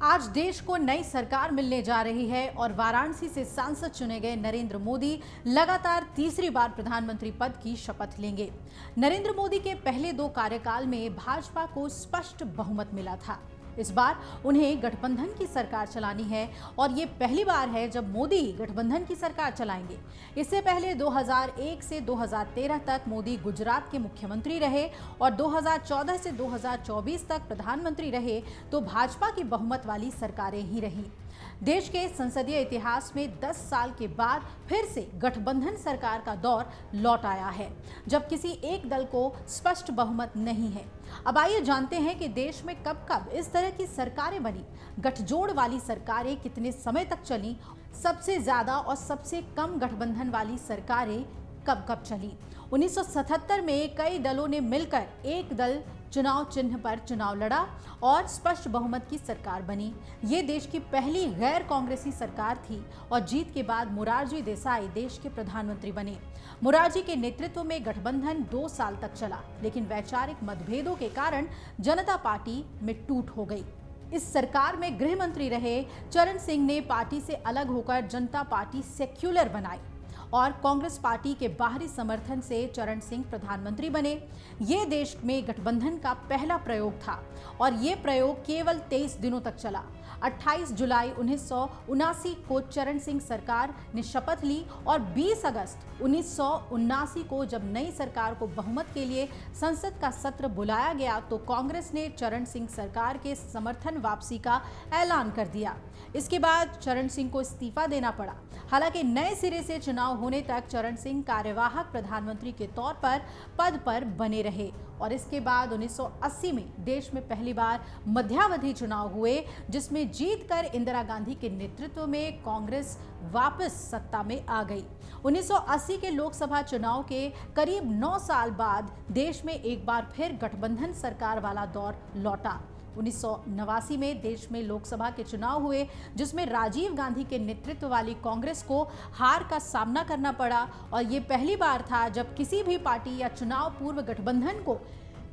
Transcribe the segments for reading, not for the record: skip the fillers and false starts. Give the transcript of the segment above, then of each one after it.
आज देश को नई सरकार मिलने जा रही है और वाराणसी से सांसद चुने गए नरेंद्र मोदी लगातार तीसरी बार प्रधानमंत्री पद की शपथ लेंगे। नरेंद्र मोदी के पहले 2 कार्यकाल में भाजपा को स्पष्ट बहुमत मिला था। इस बार उन्हें गठबंधन की सरकार चलानी है और ये पहली बार है जब मोदी गठबंधन की सरकार चलाएंगे। इससे पहले 2001 से 2013 तक मोदी गुजरात के मुख्यमंत्री रहे और 2014 से 2024 तक प्रधानमंत्री रहे तो भाजपा की बहुमत वाली सरकारें ही रही। देश के संसदीय इतिहास में 10 साल के बाद फिर से गठबंधन सरकार का दौर लौट आया है, जब किसी एक दल को स्पष्ट बहुमत नहीं है। अब आइए जानते हैं कि देश में कब कब इस तरह की सरकारें बनी, गठजोड़ वाली सरकारें कितने समय तक चली, सबसे ज्यादा और सबसे कम गठबंधन वाली सरकारें कब कब चली। 1977 में कई दलों ने मिलकर एक दल चुनाव चिन्ह पर चुनाव लड़ा और स्पष्ट बहुमत की सरकार बनी। ये देश की पहली गैर कांग्रेसी सरकार थी और जीत के बाद मोरारजी देसाई देश के प्रधानमंत्री बने। मोरारजी के नेतृत्व में गठबंधन 2 साल तक चला, लेकिन वैचारिक मतभेदों के कारण जनता पार्टी में टूट हो गई। इस सरकार में गृह मंत्री रहे चरण सिंह ने पार्टी से अलग होकर जनता पार्टी सेक्युलर बनाई और कांग्रेस पार्टी के बाहरी समर्थन से चरण सिंह प्रधानमंत्री बने। ये देश में गठबंधन का पहला प्रयोग था और ये प्रयोग केवल 23 दिनों तक चला। 28 जुलाई 1979 को चरण सिंह सरकार ने शपथ ली और 20 अगस्त 1979 को जब नई सरकार को बहुमत के लिए संसद का सत्र बुलाया गया तो कांग्रेस ने चरण सिंह सरकार के समर्थन वापसी का ऐलान कर दिया। इसके बाद चरण सिंह को इस्तीफा देना पड़ा। हालांकि नए सिरे से चुनाव होने तक चरण सिंह कार्यवाहक प्रधानमंत्री के तौर पर पद पर बने रहे और इसके बाद 1980 में देश में पहली बार मध्यावधि चुनाव हुए, जिसमें जीतकर इंदिरा गांधी के नेतृत्व में कांग्रेस वापस सत्ता में आ गई। 1980 के लोकसभा चुनाव के करीब 9 साल बाद देश में एक बार फिर गठबंधन सरकार वाला दौर लौटा। 1989 में देश में लोकसभा के चुनाव हुए, जिसमें राजीव गांधी के नेतृत्व वाली कांग्रेस को हार का सामना करना पड़ा और ये पहली बार था जब किसी भी पार्टी या चुनाव पूर्व गठबंधन को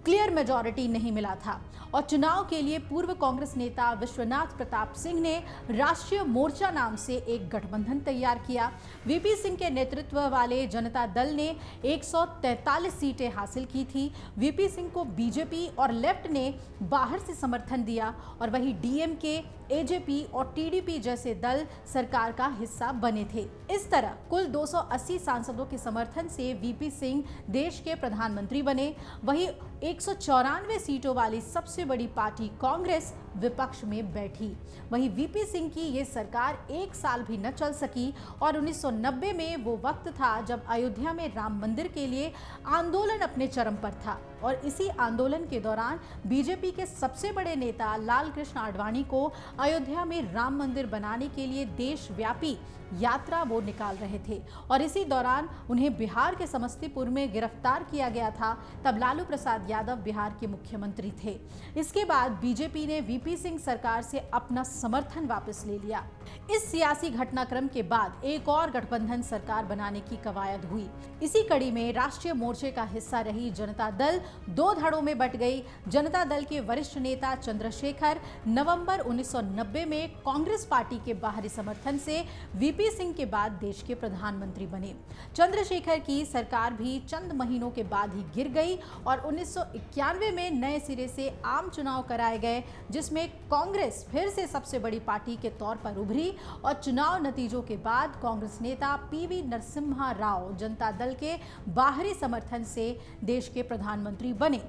क्लियर मेजॉरिटी नहीं मिला था और चुनाव के लिए पूर्व कांग्रेस नेता विश्वनाथ प्रताप सिंह ने राष्ट्रीय मोर्चा नाम से एक गठबंधन तैयार किया। वीपी सिंह के नेतृत्व वाले जनता दल ने 143 सीटें हासिल की थी। वीपी सिंह को बीजेपी और लेफ्ट ने बाहर से समर्थन दिया और वही डीएमके, एजेपी और टीडीपी जैसे दल सरकार का हिस्सा बने थे। इस तरह कुल 280 सांसदों के समर्थन से वीपी सिंह देश के प्रधानमंत्री बने। वही 194 सीटों वाली सबसे बड़ी पार्टी कांग्रेस विपक्ष में बैठी। वहीं वीपी सिंह की ये सरकार 1 साल भी न चल सकी और 1990 में वो वक्त था जब अयोध्या में राम मंदिर के लिए आंदोलन अपने चरम पर था और इसी आंदोलन के दौरान बीजेपी के सबसे बड़े नेता लाल कृष्ण आडवाणी को अयोध्या में राम मंदिर बनाने के लिए देशव्यापी यात्रा वो निकाल रहे थे और इसी दौरान उन्हें बिहार के समस्तीपुर में गिरफ्तार किया गया था। तब लालू प्रसाद यादव बिहार के मुख्यमंत्री थे। इसके बाद बीजेपी ने वीपी सिंह सरकार से अपना समर्थन वापस ले लिया। इस सियासी घटनाक्रम के बाद एक और गठबंधन सरकार बनाने की कवायद हुई। इसी कड़ी में राष्ट्रीय मोर्चे का हिस्सा रही जनता दल 2 धड़ों में बट गई। जनता दल के वरिष्ठ नेता चंद्रशेखर नवंबर 1990 में कांग्रेस पार्टी के बाहरी समर्थन से वीपी सिंह के बाद देश के प्रधानमंत्री बने। चंद्रशेखर की सरकार भी चंद महीनों के बाद ही गिर गई और 1991 में नए सिरे से आम चुनाव कराए गए, जिसमें कांग्रेस फिर से सबसे बड़ी पार्टी के तौर पर उभरी और चुनाव नतीजों के बाद कांग्रेस नेता पीवी नरसिम्हा राव जनता दल के बाहरी समर्थन से देश के प्रधानमंत्री बने।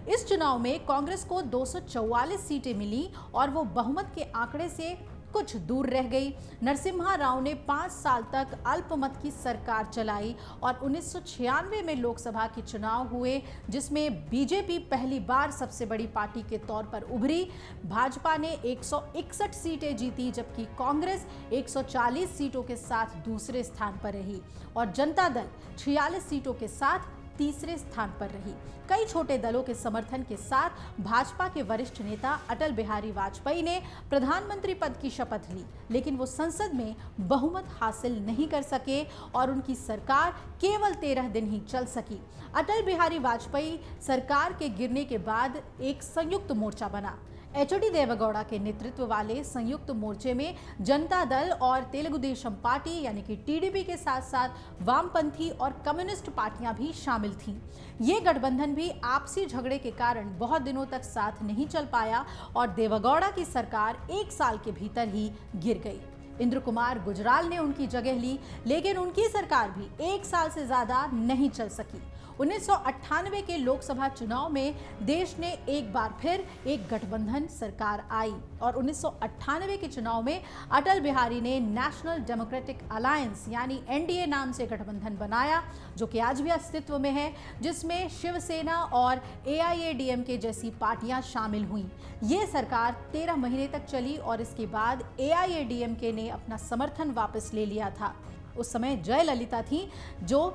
इस चुनाव में कांग्रेस को 244 सीटें मिली और वो बहुमत के आंकड़े से कुछ दूर रह गई। नरसिम्हा राव ने 5 साल तक अल्पमत की सरकार चलाई और 1996 में लोकसभा के चुनाव हुए, जिसमें बीजेपी पहली बार सबसे बड़ी पार्टी के तौर पर उभरी। भाजपा ने 161 सीटें जीती, जबकि कांग्रेस 140 सीटों के साथ दूसरे स्थान पर रही और जनता दल 46 सीटों के साथ तीसरे स्थान पर रही। कई छोटे दलों के समर्थन के साथ भाजपा के वरिष्ठ नेता अटल बिहारी वाजपेयी ने प्रधानमंत्री पद की शपथ ली, लेकिन वो संसद में बहुमत हासिल नहीं कर सके और उनकी सरकार केवल 13 दिन ही चल सकी। अटल बिहारी वाजपेयी सरकार के गिरने के बाद एक संयुक्त मोर्चा बना। एच.डी. देवेगौड़ा के नेतृत्व वाले संयुक्त मोर्चे में जनता दल और तेलुगु देशम पार्टी यानी कि टीडीपी के साथ साथ वामपंथी और कम्युनिस्ट पार्टियां भी शामिल थीं। ये गठबंधन भी आपसी झगड़े के कारण बहुत दिनों तक साथ नहीं चल पाया और देवेगौड़ा की सरकार 1 साल के भीतर ही गिर गई। इंद्र कुमार गुजराल ने उनकी जगह ली, लेकिन उनकी सरकार भी 1 साल से ज्यादा नहीं चल सकी। 1998 के लोकसभा चुनाव में देश ने एक बार फिर एक गठबंधन सरकार आई और 1998 के चुनाव में अटल बिहारी ने नेशनल डेमोक्रेटिक अलायंस यानी एनडीए नाम से गठबंधन बनाया, जो कि आज भी अस्तित्व में है, जिसमें शिवसेना और एआईएडीएमके जैसी पार्टियां शामिल हुईं। ये सरकार 13 महीने तक चली और इसके बाद एआईएडीएमके ने अपना समर्थन वापस ले लिया था। उस समय जयललिता थी जो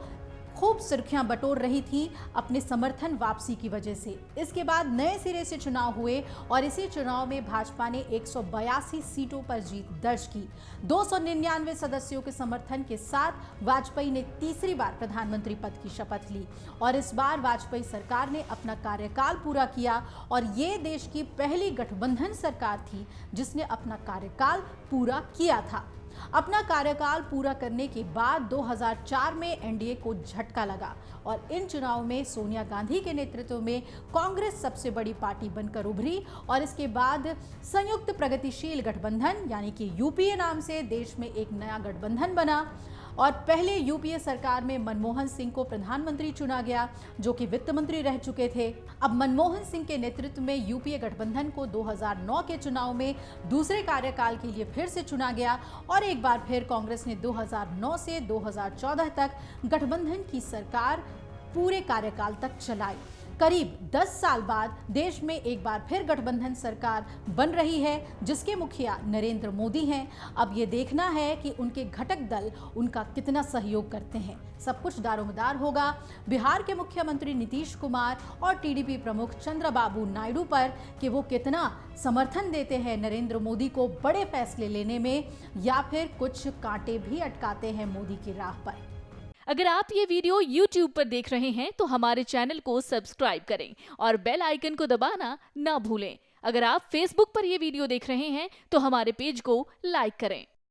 खूब सुर्खियां बटोर रही थी अपने समर्थन वापसी की वजह से। इसके बाद नए सिरे से चुनाव हुए और इसी चुनाव में भाजपा ने 182 सीटों पर जीत दर्ज की। 299 सदस्यों के समर्थन के साथ वाजपेयी ने तीसरी बार प्रधानमंत्री पद की शपथ ली और इस बार वाजपेयी सरकार ने अपना कार्यकाल पूरा किया और ये देश की पहली गठबंधन सरकार थी जिसने अपना कार्यकाल पूरा किया था। अपना कार्यकाल पूरा करने के बाद 2004 में एनडीए को झटका लगा और इन चुनाव में सोनिया गांधी के नेतृत्व में कांग्रेस सबसे बड़ी पार्टी बनकर उभरी और इसके बाद संयुक्त प्रगतिशील गठबंधन यानी कि यूपीए नाम से देश में एक नया गठबंधन बना और पहले यूपीए सरकार में मनमोहन सिंह को प्रधानमंत्री चुना गया, जो कि वित्त मंत्री रह चुके थे। अब मनमोहन सिंह के नेतृत्व में यूपीए गठबंधन को 2009 के चुनाव में दूसरे कार्यकाल के लिए फिर से चुना गया और एक बार फिर कांग्रेस ने 2009 से 2014 तक गठबंधन की सरकार पूरे कार्यकाल तक चलाई। करीब 10 साल बाद देश में एक बार फिर गठबंधन सरकार बन रही है जिसके मुखिया नरेंद्र मोदी हैं। अब ये देखना है कि उनके घटक दल उनका कितना सहयोग करते हैं। सब कुछ दारोमदार होगा बिहार के मुख्यमंत्री नीतीश कुमार और टीडीपी प्रमुख चंद्रबाबू नायडू पर कि वो कितना समर्थन देते हैं नरेंद्र मोदी को बड़े फैसले लेने में या फिर कुछ कांटे भी अटकाते हैं मोदी की राह पर। अगर आप ये वीडियो YouTube पर देख रहे हैं तो हमारे चैनल को सब्सक्राइब करें और बेल आइकन को दबाना ना भूलें। अगर आप Facebook पर ये वीडियो देख रहे हैं तो हमारे पेज को लाइक करें।